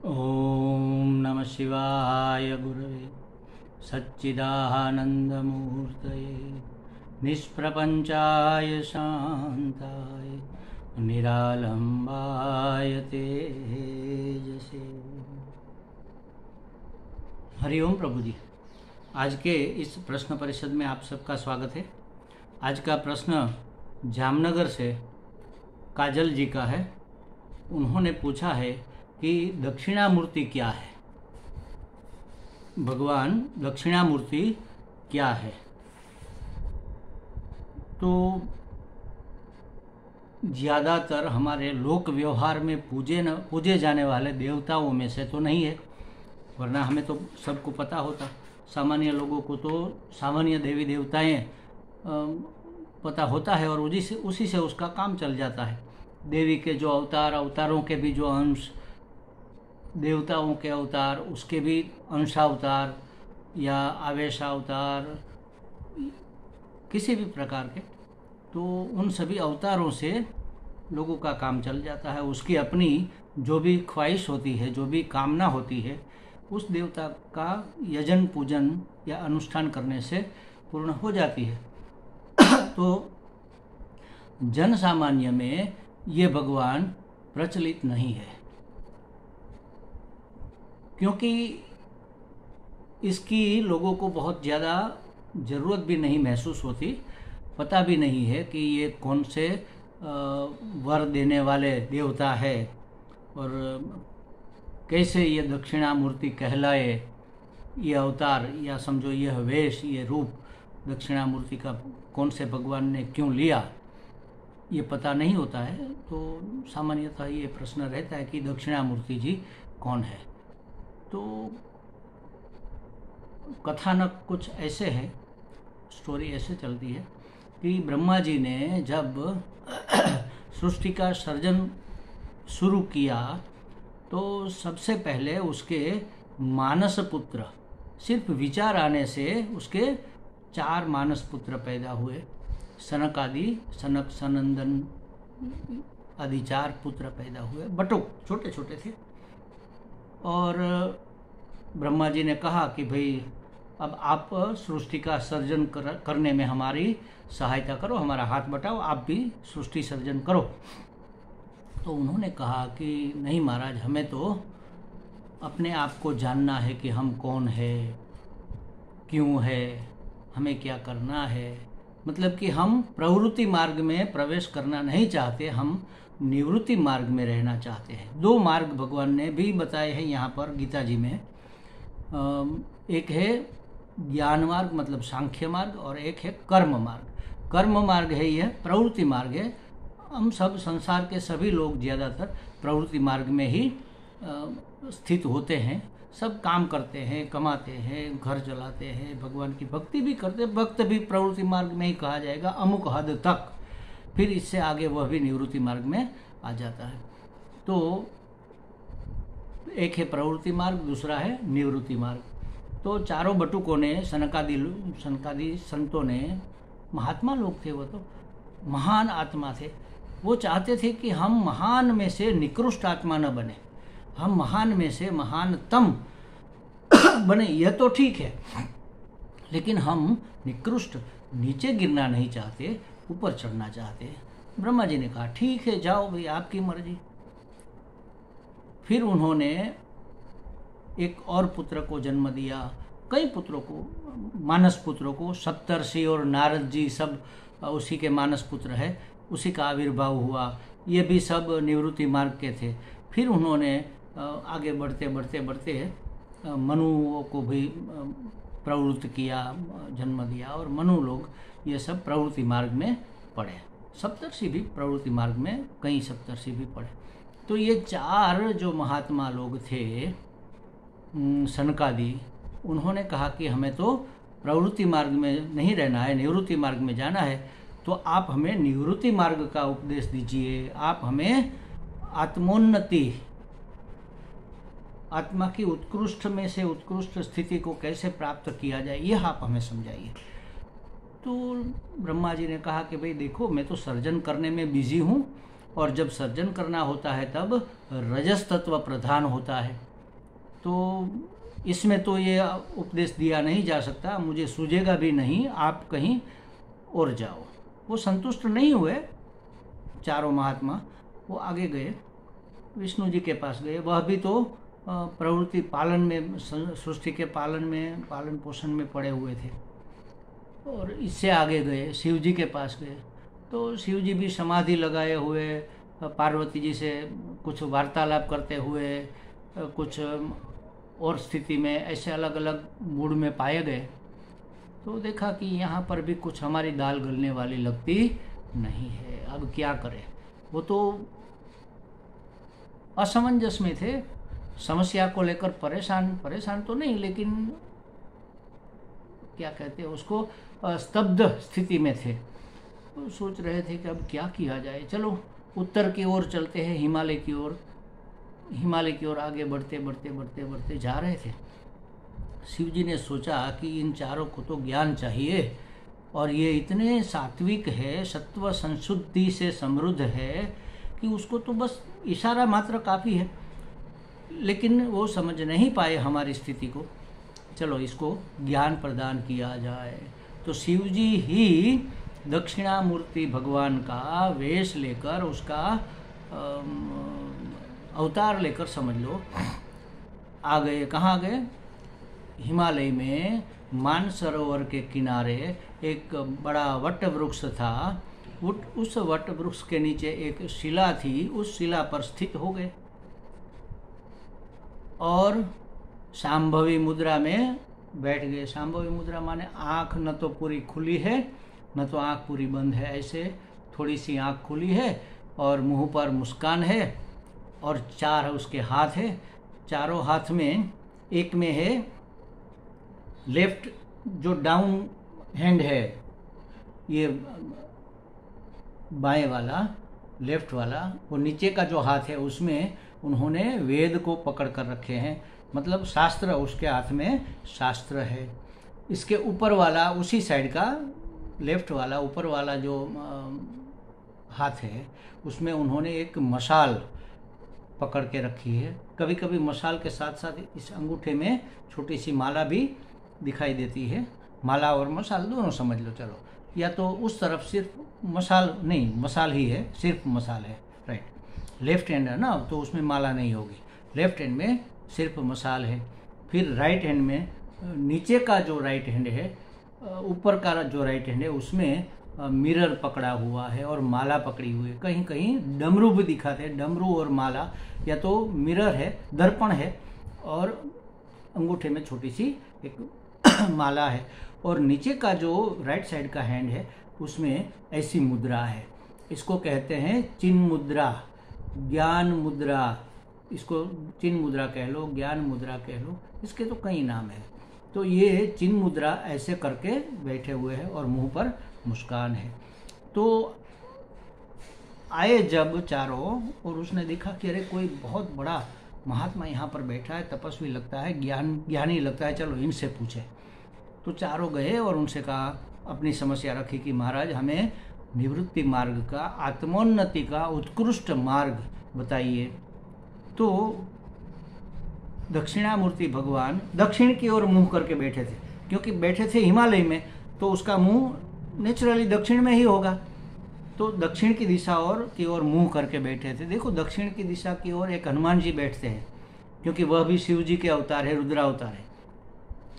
ओम नमः शिवाय गुरवे सच्चिदानन्दमूर्तये निष्प्रपञ्चाय शान्ताय निरालम्बाय तेजसे। हरिओम प्रभु जी। आज के इस प्रश्न परिषद में आप सबका स्वागत है। आज का प्रश्न जामनगर से काजल जी का है। उन्होंने पूछा है कि दक्षिणामूर्ति क्या है, भगवान दक्षिणामूर्ति क्या है। तो ज़्यादातर हमारे लोक व्यवहार में पूजे जाने वाले देवताओं में से तो नहीं है, वरना हमें तो सबको पता होता। सामान्य लोगों को तो सामान्य देवी देवताएं पता होता है और उसी से उसका काम चल जाता है। देवी के जो अवतारों के भी जो अंश, देवताओं के अवतार, उसके भी अंशावतार या आवेशावतार, किसी भी प्रकार के, तो उन सभी अवतारों से लोगों का काम चल जाता है। उसकी अपनी जो भी ख्वाहिश होती है, जो भी कामना होती है, उस देवता का यजन पूजन या अनुष्ठान करने से पूर्ण हो जाती है। तो जन सामान्य में ये भगवान प्रचलित नहीं है, क्योंकि इसकी लोगों को बहुत ज़्यादा ज़रूरत भी नहीं महसूस होती। पता भी नहीं है कि ये कौन से वर देने वाले देवता है और कैसे ये दक्षिणामूर्ति कहलाए। ये अवतार या समझो यह वेश, ये रूप दक्षिणामूर्ति का कौन से भगवान ने क्यों लिया, ये पता नहीं होता है। तो सामान्यतः ये प्रश्न रहता है कि दक्षिणामूर्ति जी कौन है। तो कथानक कुछ ऐसे है, स्टोरी ऐसे चलती है कि ब्रह्मा जी ने जब सृष्टि का सर्जन शुरू किया तो सबसे पहले उसके मानस पुत्र, सिर्फ विचार आने से उसके 4 मानस पुत्र पैदा हुए। सनक सनंदन आदि 4 पुत्र पैदा हुए। बटुक छोटे छोटे थे। और ब्रह्मा जी ने कहा कि भाई अब आप सृष्टि का सर्जन करने में हमारी सहायता करो, हमारा हाथ बटाओ, आप भी सृष्टि सर्जन करो। तो उन्होंने कहा कि नहीं महाराज, हमें तो अपने आप को जानना है कि हम कौन है, क्यों है, हमें क्या करना है। मतलब कि हम प्रवृत्ति मार्ग में प्रवेश करना नहीं चाहते, हम निवृत्ति मार्ग में रहना चाहते हैं। 2 मार्ग भगवान ने भी बताए हैं यहाँ पर गीता जी में। एक है ज्ञान मार्ग, मतलब सांख्य मार्ग, और एक है कर्म मार्ग। कर्म मार्ग है यह प्रवृत्ति मार्ग है। हम सब संसार के सभी लोग ज़्यादातर प्रवृत्ति मार्ग में ही स्थित होते हैं। सब काम करते हैं, कमाते हैं, घर चलाते हैं, भगवान की भक्ति भी करते हैं। भक्त भी प्रवृत्ति मार्ग में ही कहा जाएगा अमुक हद तक, फिर इससे आगे वह भी निवृत्ति मार्ग में आ जाता है। तो एक है प्रवृत्ति मार्ग, दूसरा है निवृत्ति मार्ग। तो चारों बटुकों ने, सनकादि संतों ने, महात्मा लोग थे, वो तो महान आत्मा थे। वो चाहते थे कि हम महान में से निकृष्ट आत्मा न बने, हम महान में से महानतम बने। यह तो ठीक है, लेकिन हम निकृष्ट, नीचे गिरना नहीं चाहते, ऊपर चढ़ना चाहते हैं। ब्रह्मा जी ने कहा ठीक है, जाओ भाई, आपकी मर्जी। फिर उन्होंने एक और पुत्र को जन्म दिया, कई पुत्रों को, मानस पुत्रों को। सप्तर्षि और नारद जी सब उसी के मानस पुत्र है, उसी का आविर्भाव हुआ। ये भी सब निवृत्ति मार्ग के थे। फिर उन्होंने आगे बढ़ते बढ़ते बढ़ते मनु को भी प्रवृत्त किया, जन्म दिया, और मनु लोग ये सब प्रवृत्ति मार्ग में पढ़े। सप्तर्षि भी प्रवृत्ति मार्ग में, कई सप्तर्षि भी पढ़े। तो ये 4 जो महात्मा लोग थे सनकादि, उन्होंने कहा कि हमें तो प्रवृत्ति मार्ग में नहीं रहना है, निवृत्ति मार्ग में जाना है। तो आप हमें निवृत्ति मार्ग का उपदेश दीजिए, आप हमें आत्मोन्नति, आत्मा की उत्कृष्ट में से उत्कृष्ट स्थिति को कैसे प्राप्त किया जाए, यह आप हमें समझाइए। तो ब्रह्मा जी ने कहा कि भाई देखो, मैं तो सर्जन करने में बिजी हूँ, और जब सर्जन करना होता है तब रजस तत्व प्रधान होता है। तो इसमें तो ये उपदेश दिया नहीं जा सकता, मुझे सूझेगा भी नहीं, आप कहीं और जाओ। वो संतुष्ट नहीं हुए चारों महात्मा, वो आगे गए, विष्णु जी के पास गए। वह भी तो प्रवृत्ति पालन में, सृष्टि के पालन पोषण में पड़े हुए थे। और इससे आगे गए, शिव जी के पास गए, तो शिव जी भी समाधि लगाए हुए पार्वती जी से कुछ वार्तालाप करते हुए, कुछ और स्थिति में ऐसे अलग अलग मूड में पाए गए। तो देखा कि यहाँ पर भी कुछ हमारी दाल गलने वाली लगती नहीं है, अब क्या करें। वो तो असमंजस में थे, समस्या को लेकर परेशान तो नहीं, लेकिन क्या कहते हैं उसको, स्तब्ध स्थिति में थे। तो सोच रहे थे कि अब क्या किया जाए, चलो उत्तर की ओर चलते हैं, हिमालय की ओर आगे बढ़ते जा रहे थे। शिव जी ने सोचा कि इन चारों को तो ज्ञान चाहिए, और ये इतने सात्विक है, सत्व संशुद्धि से समृद्ध है कि उसको तो बस इशारा मात्र काफ़ी है, लेकिन वो समझ नहीं पाए हमारी स्थिति को। चलो इसको ज्ञान प्रदान किया जाए। तो शिव जी ही दक्षिणामूर्ति भगवान का वेश लेकर, उसका अवतार लेकर समझ लो, आ गए। कहाँ गए? हिमालय में मानसरोवर के किनारे एक बड़ा वट वृक्ष था। उस वट वृक्ष के नीचे एक शिला थी, उस शिला पर स्थित हो गए और शांभवी मुद्रा में बैठ गए। शांभवी मुद्रा माने आँख न तो पूरी खुली है, न तो आँख पूरी बंद है, ऐसे थोड़ी सी आँख खुली है और मुंह पर मुस्कान है, और चार उसके हाथ है। चारों हाथ में, एक में है लेफ्ट जो डाउन हैंड है, ये बाएं वाला, लेफ्ट वाला, वो नीचे का जो हाथ है उसमें उन्होंने वेद को पकड़ कर रखे हैं, मतलब शास्त्र, उसके हाथ में शास्त्र है। इसके ऊपर वाला, उसी साइड का लेफ्ट वाला, ऊपर वाला जो हाथ है उसमें उन्होंने एक मशाल पकड़ के रखी है। कभी कभी मशाल के साथ साथ इस अंगूठे में छोटी सी माला भी दिखाई देती है। माला और मशाल दोनों समझ लो, चलो। या तो उस तरफ सिर्फ मशाल नहीं, मशाल ही है, सिर्फ मशाल है, राइट। लेफ्ट हैंड है ना, तो उसमें माला नहीं होगी। लेफ्ट हैंड में सिर्फ मशाल है। फिर राइट हैंड में, नीचे का जो राइट हैंड है, ऊपर का जो राइट हैंड है उसमें मिरर पकड़ा हुआ है और माला पकड़ी हुई है। कहीं कहीं डमरू भी दिखाते हैं, डमरू और माला, या तो मिरर है, दर्पण है, और अंगूठे में छोटी सी एक माला है। और नीचे का जो राइट साइड का हैंड है उसमें ऐसी मुद्रा है, इसको कहते हैं चिन्ह मुद्रा, ज्ञान मुद्रा। इसको चिन्ह मुद्रा कह लो, ज्ञान मुद्रा कह लो, इसके तो कई नाम है। तो ये चिन्ह मुद्रा ऐसे करके बैठे हुए हैं और मुंह पर मुस्कान है। तो आए जब चारों, और उसने देखा कि अरे कोई बहुत बड़ा महात्मा यहाँ पर बैठा है, तपस्वी लगता है, ज्ञानी लगता है, चलो इनसे पूछे। तो चारों गए और उनसे कहा, अपनी समस्या रखी कि महाराज हमें निवृत्ति मार्ग का, आत्मोन्नति का उत्कृष्ट मार्ग बताइए। तो दक्षिणामूर्ति भगवान दक्षिण की ओर मुंह करके बैठे थे, क्योंकि बैठे थे हिमालय में, तो उसका मुंह नेचुरली दक्षिण में ही होगा। तो दक्षिण की दिशा की ओर मुंह करके बैठे थे। देखो, दक्षिण की दिशा की ओर एक हनुमान जी बैठते हैं, क्योंकि वह भी शिव जी के अवतार है, रुद्रावतार है।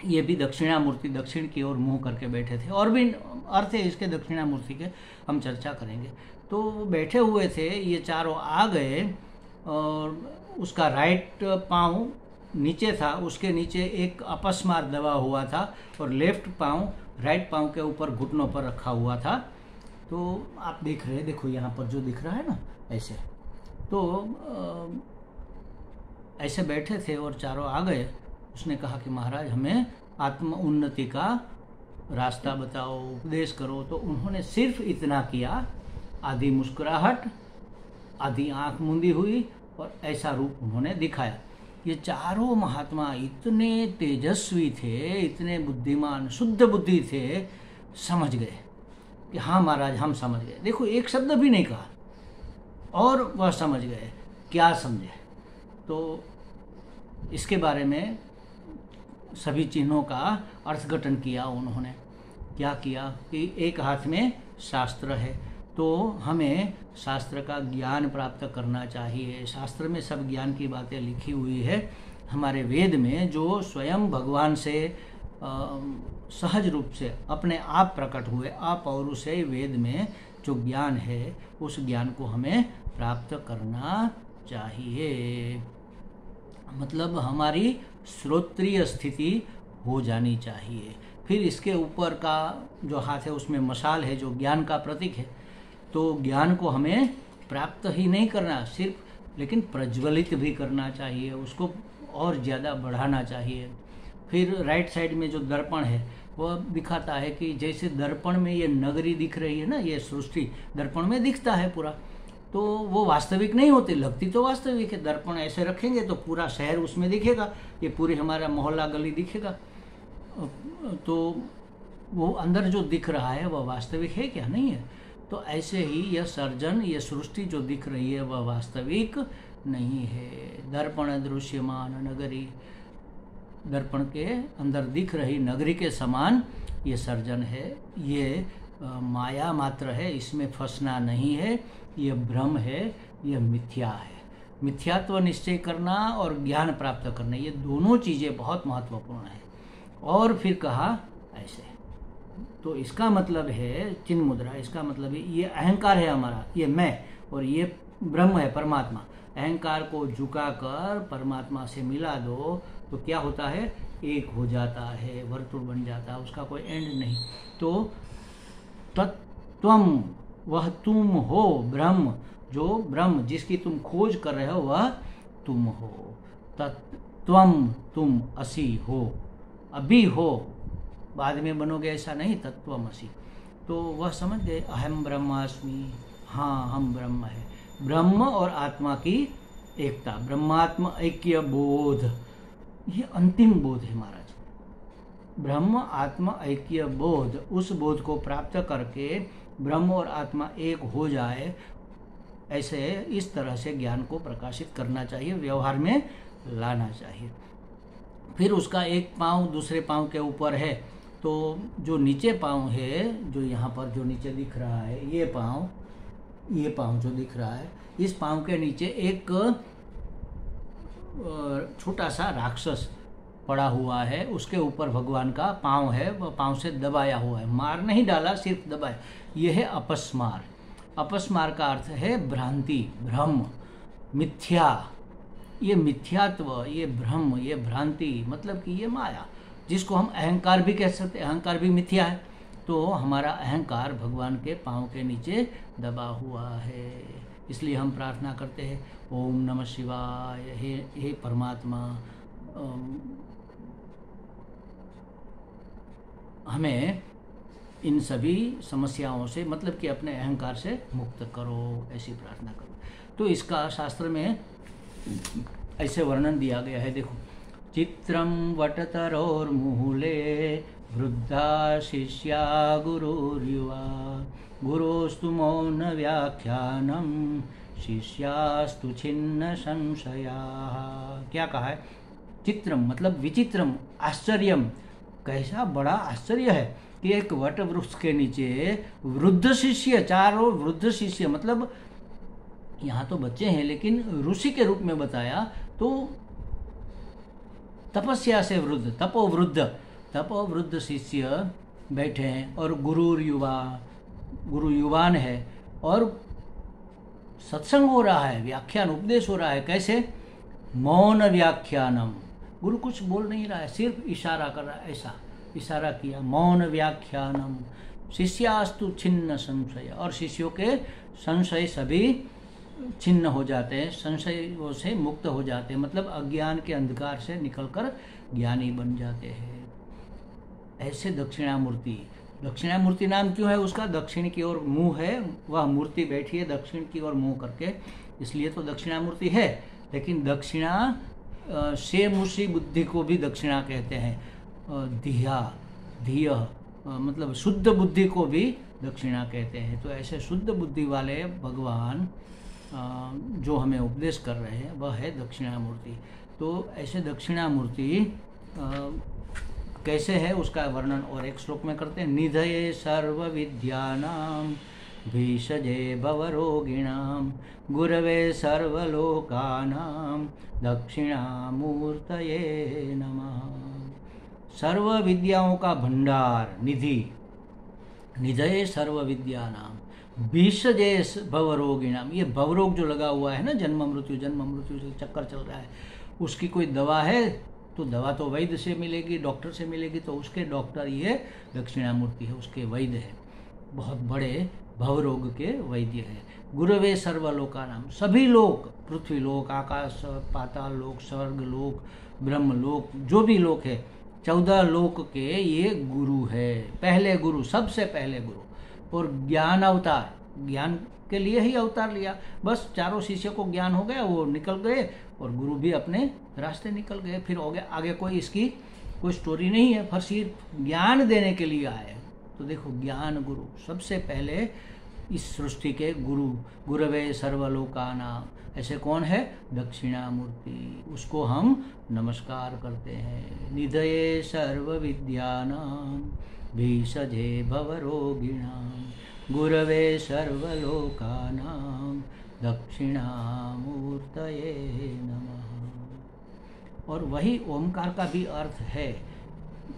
ये भी दक्षिणामूर्ति दक्षिण की ओर मुंह करके बैठे थे, और भी अर्थ है इसके दक्षिणामूर्ति के, हम चर्चा करेंगे। तो बैठे हुए थे, ये चारों आ गए, और उसका राइट पाँव नीचे था, उसके नीचे एक अपस्मार दबा हुआ था, और लेफ्ट पाँव राइट पाँव के ऊपर घुटनों पर रखा हुआ था। तो आप देख रहे हैं, देखो यहाँ पर जो दिख रहा है ना, ऐसे। तो ऐसे बैठे थे और चारों आ गए। उसने कहा कि महाराज हमें आत्म उन्नति का रास्ता बताओ, उपदेश करो। तो उन्होंने सिर्फ इतना किया, आधी मुस्कुराहट, आधी आंख मूंदी हुई, और ऐसा रूप उन्होंने दिखाया। ये चारों महात्मा इतने तेजस्वी थे, इतने बुद्धिमान, शुद्ध बुद्धि थे, समझ गए कि हाँ महाराज हम समझ गए। देखो, एक शब्द भी नहीं कहा और वह समझ गए। क्या समझे? तो इसके बारे में सभी चिन्हों का अर्थघटन किया उन्होंने। क्या किया कि एक हाथ में शास्त्र है, तो हमें शास्त्र का ज्ञान प्राप्त करना चाहिए। शास्त्र में सब ज्ञान की बातें लिखी हुई है। हमारे वेद में जो स्वयं भगवान से सहज रूप से अपने आप प्रकट हुए, अपौरुषेय वेद में जो ज्ञान है, उस ज्ञान को हमें प्राप्त करना चाहिए। मतलब हमारी श्रोत्रिय स्थिति हो जानी चाहिए। फिर इसके ऊपर का जो हाथ है उसमें मशाल है, जो ज्ञान का प्रतीक है। तो ज्ञान को हमें प्राप्त ही नहीं करना सिर्फ, लेकिन प्रज्वलित भी करना चाहिए, उसको और ज़्यादा बढ़ाना चाहिए। फिर राइट साइड में जो दर्पण है वह दिखाता है कि जैसे दर्पण में ये नगरी दिख रही है ना, ये सृष्टि दर्पण में दिखता है पूरा, तो वो वास्तविक नहीं होती, लगती तो वास्तविक है। दर्पण ऐसे रखेंगे तो पूरा शहर उसमें दिखेगा, ये पूरी हमारा मोहल्ला गली दिखेगा, तो वो अंदर जो दिख रहा है वह वास्तविक है क्या? नहीं है। तो ऐसे ही यह सर्जन, यह सृष्टि जो दिख रही है वह वास्तविक नहीं है। दर्पण दृश्यमान नगरी, दर्पण के अंदर दिख रही नगरी के समान ये सर्जन है। ये माया मात्र है, इसमें फंसना नहीं है, ये भ्रम है, ये मिथ्या है। मिथ्यात्व निश्चय करना और ज्ञान प्राप्त करना, ये दोनों चीज़ें बहुत महत्वपूर्ण है। और फिर कहा ऐसे, तो इसका मतलब है चिन्ह मुद्रा, इसका मतलब है ये अहंकार है हमारा, ये मैं, और ये ब्रह्म है परमात्मा। अहंकार को झुकाकर परमात्मा से मिला दो तो क्या होता है? एक हो जाता है, वर्तुल बन जाता है, उसका कोई एंड नहीं। तो तत्त्वम, वह तुम हो, ब्रह्म, जो ब्रह्म जिसकी तुम खोज कर रहे हो वह तुम हो। तत्त्वम, तुम असी हो, अभी हो, बाद में बनोगे ऐसा नहीं, तत्त्वमसि। तो वह समझ गए, अहम ब्रह्मास्मि, हाँ हम ब्रह्म है। ब्रह्म और आत्मा की एकता, ब्रह्मात्म ऐक्य बोध, ये अंतिम बोध है महाराज। ब्रह्म आत्मा ऐक्य बोध, उस बोध को प्राप्त करके ब्रह्म और आत्मा एक हो जाए, ऐसे इस तरह से ज्ञान को प्रकाशित करना चाहिए, व्यवहार में लाना चाहिए। फिर उसका एक पाँव दूसरे पाँव के ऊपर है, तो जो नीचे पाँव है, जो यहाँ पर जो नीचे दिख रहा है, ये पाँव जो दिख रहा है, इस पाँव के नीचे एक छोटा सा राक्षस पड़ा हुआ है, उसके ऊपर भगवान का पाँव है, वह पाँव से दबाया हुआ है, मार नहीं डाला, सिर्फ दबाया। यह है अपस्मार। अपस्मार का अर्थ है भ्रांति, भ्रम, मिथ्या। ये मिथ्यात्व, ये भ्रम, ये भ्रांति, मतलब कि ये माया, जिसको हम अहंकार भी कह सकते हैं। अहंकार भी मिथ्या है। तो हमारा अहंकार भगवान के पाँव के नीचे दबा हुआ है। इसलिए हम प्रार्थना करते हैं, ओम नमः शिवाय, हे परमात्मा, हमें इन सभी समस्याओं से, मतलब कि अपने अहंकार से मुक्त करो, ऐसी प्रार्थना करो। तो इसका शास्त्र में ऐसे वर्णन दिया गया है, देखो, चित्रम वटतरोर्मूले वृद्धा शिष्या गुरुर्युवा, गुरोस्तु मौन व्याख्यानम शिष्यास्तु छिन्न संशया। क्या कहा है? चित्रम मतलब विचित्रम, आश्चर्यम, कैसा बड़ा आश्चर्य है कि एक वट वृक्ष के नीचे वृद्ध शिष्य, चारों वृद्ध शिष्य, मतलब यहाँ तो बच्चे हैं लेकिन ऋषि के रूप में बताया, तो तपस्या से वृद्ध, तपोवृद्ध शिष्य बैठे हैं, और गुरु युवान है, और सत्संग हो रहा है, व्याख्यान उपदेश हो रहा है। कैसे? मौन व्याख्यानम, गुरु कुछ बोल नहीं रहा है, सिर्फ इशारा कर रहा है, ऐसा इशारा किया, मौन व्याख्यानम शिष्यास्तु छिन्न संशय, और शिष्यों के संशय सभी छिन्न हो जाते हैं, संशयों से मुक्त हो जाते हैं, मतलब अज्ञान के अंधकार से निकलकर ज्ञानी बन जाते हैं। ऐसे दक्षिणामूर्ति, दक्षिणामूर्ति नाम क्यों है उसका? दक्षिण की ओर मुंह है, वह मूर्ति बैठी है दक्षिण की ओर मुंह करके, इसलिए तो दक्षिणामूर्ति है। लेकिन दक्षिणा से मुषी बुद्धि को भी दक्षिणा कहते हैं, धिय मतलब शुद्ध बुद्धि को भी दक्षिणा कहते हैं। तो ऐसे शुद्ध बुद्धि वाले भगवान जो हमें उपदेश कर रहे हैं वह है दक्षिणामूर्ति। तो ऐसे दक्षिणामूर्ति कैसे है उसका वर्णन और एक श्लोक में करते हैं। निधये सर्व विद्यानां भीषजे भवरोगिणां गुरवे सर्वलोकानां दक्षिणामूर्तये नमः। सर्व विद्याओं का भंडार निधि, निधये सर्व विद्यानां भीषजे भवरोगिणाम। ये भवरोग जो लगा हुआ है ना, जन्म मृत्यु से चक्कर चल रहा है, उसकी कोई दवा है तो दवा तो वैद्य से मिलेगी, डॉक्टर से मिलेगी, तो उसके डॉक्टर ये दक्षिणामूर्ति है, उसके वैद्य है, बहुत बड़े भवरोग के वैद्य है। गुरवे सर्वलोकानाम, सभी लोक, पृथ्वी लोक, आकाश, पाताल लोक, स्वर्ग लोक, ब्रह्म लोक, जो भी लोक है, 14 लोक के ये गुरु है, पहले गुरु, सबसे पहले गुरु। और ज्ञान अवतार, ज्ञान के लिए ही अवतार लिया, बस चारों शिष्य को ज्ञान हो गया, वो निकल गए और गुरु भी अपने रास्ते निकल गए। फिर आगे कोई इसकी कोई स्टोरी नहीं है, पर सिर्फ ज्ञान देने के लिए आए। तो देखो, ज्ञान गुरु सबसे पहले इस सृष्टि के गुरु, गुरवे सर्वलोकानां, ऐसे कौन है? दक्षिणामूर्ति, उसको हम नमस्कार करते हैं। निधये सर्व विद्यानां भीषजे भवरोगिणां गुरवे सर्वलोकानां दक्षिणामूर्तये नमः। और वही ओमकार का भी अर्थ है।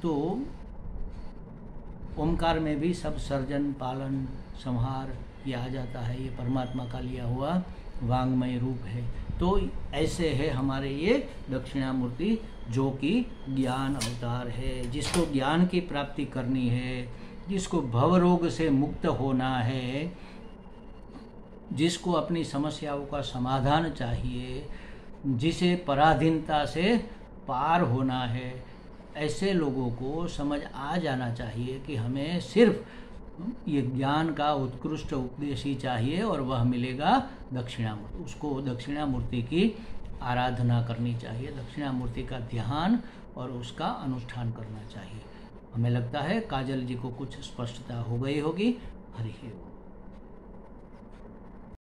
तो ओमकार में भी सब सर्जन, पालन, संहार ये आ जाता है, ये परमात्मा का लिया हुआ वांगमय रूप है। तो ऐसे है हमारे ये दक्षिणामूर्ति, जो कि ज्ञान अवतार है, जिसको ज्ञान की प्राप्ति करनी है, जिसको भवरोग से मुक्त होना है, जिसको अपनी समस्याओं का समाधान चाहिए, जिसे पराधीनता से पार होना है, ऐसे लोगों को समझ आ जाना चाहिए कि हमें सिर्फ ये ज्ञान का उत्कृष्ट उपदेश ही चाहिए और वह मिलेगा दक्षिणामूर्ति। उसको दक्षिणामूर्ति की आराधना करनी चाहिए, दक्षिणामूर्ति का ध्यान और उसका अनुष्ठान करना चाहिए। हमें लगता है काजल जी को कुछ स्पष्टता हो गई होगी। हरि ओम।